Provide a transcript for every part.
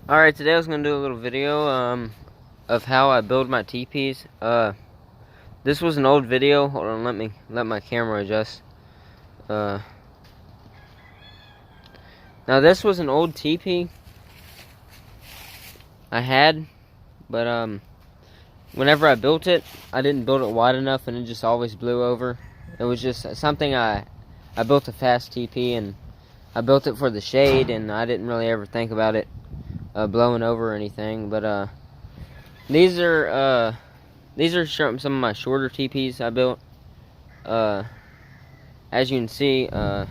Alright, today I was gonna do a little video of how I build my teepees. This was an old video. Hold on, let my camera adjust. Now this was an old teepee I had, but whenever I built it, I didn't build it wide enough and it just always blew over. It was just something I built a fast teepee, and I built it for the shade, and I didn't really ever think about it blowing over or anything. But these are some of my shorter teepees I built. As you can see, this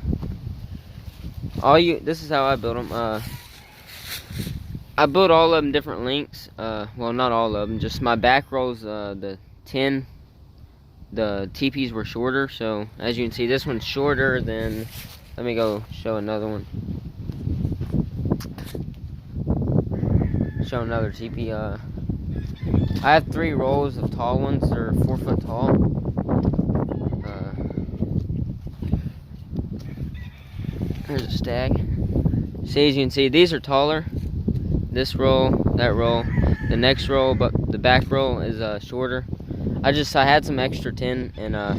is how I built them. I built all of them different lengths. Well, not all of them, just my back rolls. The teepees were shorter, so as you can see, this one's shorter than. Let me go show another one. Show another teepee. I have 3 rolls of tall ones. They're 4 foot tall. Here's a stack. See, as you can see, these are taller. This roll, that roll, the next roll, but the back roll is shorter. I had some extra tin, and I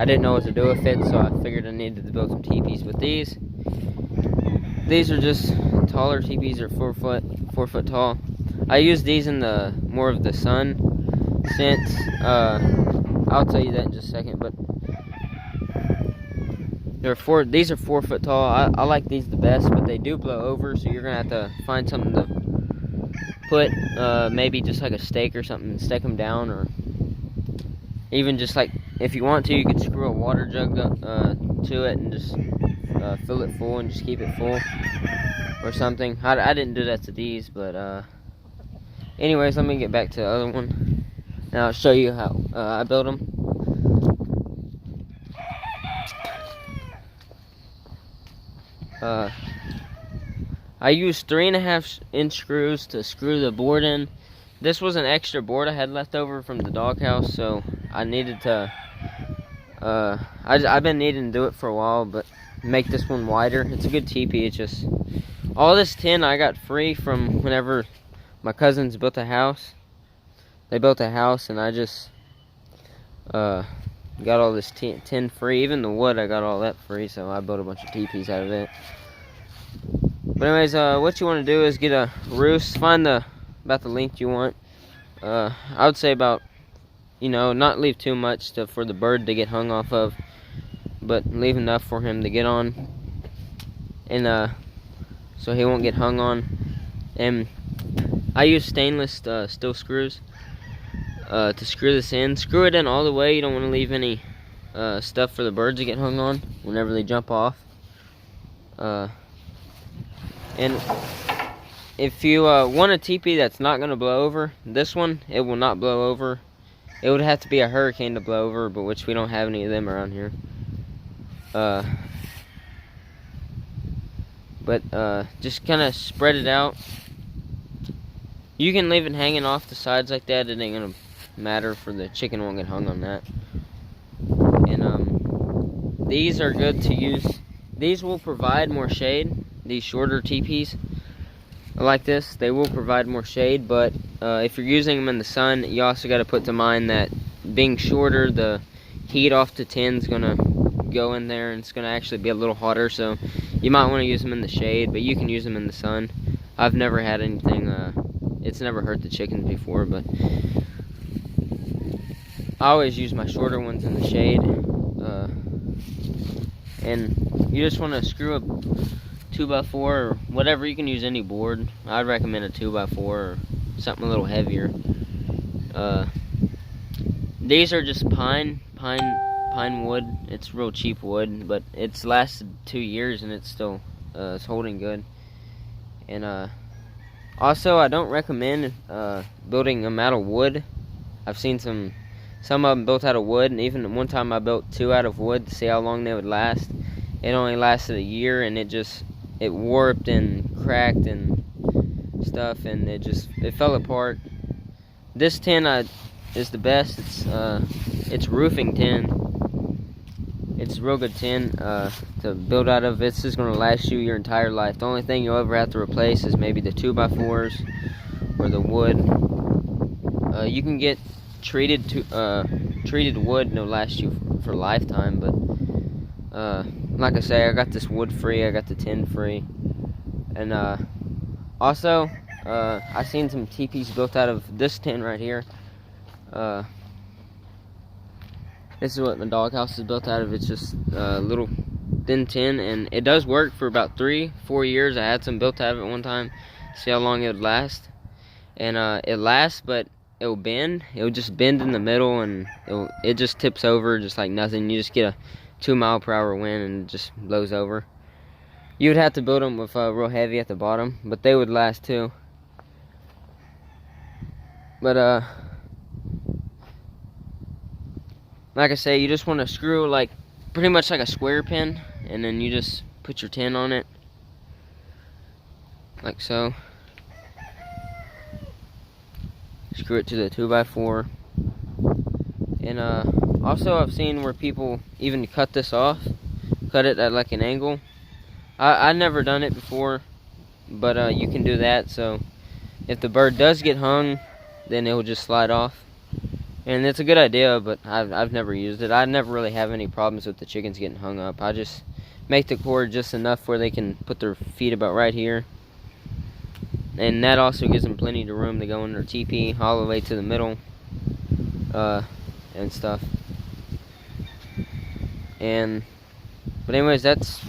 didn't know what to do with it, so I figured I needed to build some teepees with these. These are just taller teepees. Are 4 foot tall. I use these in the more of the sun, since I'll tell you that in just a second. But these are 4 foot tall. I like these the best, but they do blow over, so you're gonna have to find something to put, maybe just like a stake or something, and stick them down, or even just like, if you want to, you could screw a water jug to it and just fill it full and just keep it full or something. I didn't do that to these, but anyways, let me get back to the other one. Now I'll show you how I built them. I used 3.5 inch screws to screw the board in. This was an extra board I had left over from the doghouse, so I needed to. I've been needing to do it for a while, but make this one wider. It's a good teepee. It's just all this tin I got free from whenever my cousins built a house. They built a house, and I just got all this tin free. Even the wood, I got all that free, so I built a bunch of teepees out of it. But anyways, what you want to do is get a roost. Find about the length you want. I would say about, not leave too much for the bird to get hung off of, but leave enough for him to get on, and so he won't get hung on. And I use stainless steel screws to screw this in. Screw it in all the way. You don't want to leave any stuff for the birds to get hung on whenever they jump off. And if you want a teepee that's not going to blow over, this one, it will not blow over. It would have to be a hurricane to blow over, but which we don't have any of them around here. But just kind of spread it out. You can leave it hanging off the sides like that. It ain't going to matter, for the chicken won't get hung on that. And these are good to use. These will provide more shade. These shorter teepees like this, they will provide more shade, but if you're using them in the sun, you also got to put to mind that being shorter, the heat off the tin's gonna go in there, and it's gonna actually be a little hotter, so you might want to use them in the shade, but you can use them in the sun. I've never had anything, it's never hurt the chickens before, but I always use my shorter ones in the shade. And you just want to screw up 2x4 or whatever. You can use any board. I'd recommend a 2x4 or something a little heavier. These are just pine wood. It's real cheap wood, but it's lasted 2 years and it's still it's holding good. And also, I don't recommend building them out of wood. I've seen some of them built out of wood, and even one time I built 2 out of wood to see how long they would last. It only lasted a year, and it warped and cracked and stuff, and it fell apart. This tin is the best. It's roofing tin. It's a real good tin to build out of. This is going to last you your entire life. The only thing you'll ever have to replace is maybe the 2x4s or the wood. You can get treated wood and it'll last you for a lifetime, but like I say, I got this wood free, I got the tin free. And also I seen some teepees built out of this tin right here. This is what my doghouse is built out of. It's just a little thin tin, and it does work for about 3-4 years. I had some built out of it one time, see how long it would last. And it lasts, but it will bend. It will just bend in the middle, and it just tips over just like nothing. You just get a 2-mile-per-hour wind, and it just blows over. You would have to build them with real heavy at the bottom, but they would last too. But like I say, you just want to screw like pretty much like a square pin, and then you just put your tin on it like so. Screw it to the 2x4. And also I've seen where people even cut this off, cut it at like an angle. I've never done it before, but you can do that. So if the bird does get hung, then it will just slide off. And it's a good idea, but I've never used it. I never really have any problems with the chickens getting hung up. I just make the cord just enough where they can put their feet about right here. And that also gives them plenty of room to go in their teepee all the way to the middle and stuff. But anyways, that's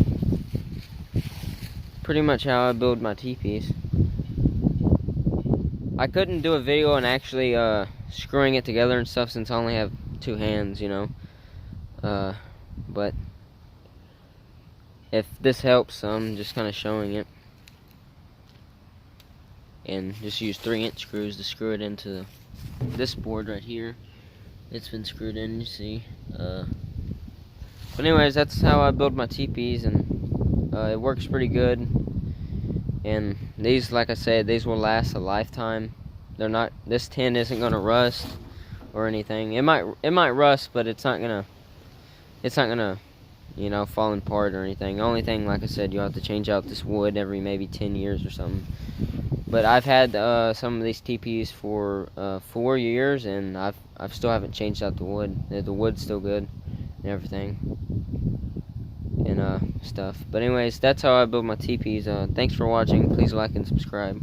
pretty much how I build my teepees. I couldn't do a video on actually screwing it together and stuff since I only have 2 hands, you know. But if this helps, I'm just kind of showing it. And just use 3-inch screws to screw it into this board right here. It's been screwed in, you see. But anyways, that's how I build my teepees, and it works pretty good. And these, like I said, these will last a lifetime. They're not. This tin isn't gonna rust or anything. It might rust, but it's not gonna, you know, fall apart or anything. The only thing, like I said, you'll have to change out this wood every maybe 10 years or something. But I've had some of these teepees for 4 years, and I've still haven't changed out the wood. The wood's still good and everything, and stuff. But anyways, that's how I build my teepees. Thanks for watching. Please like and subscribe.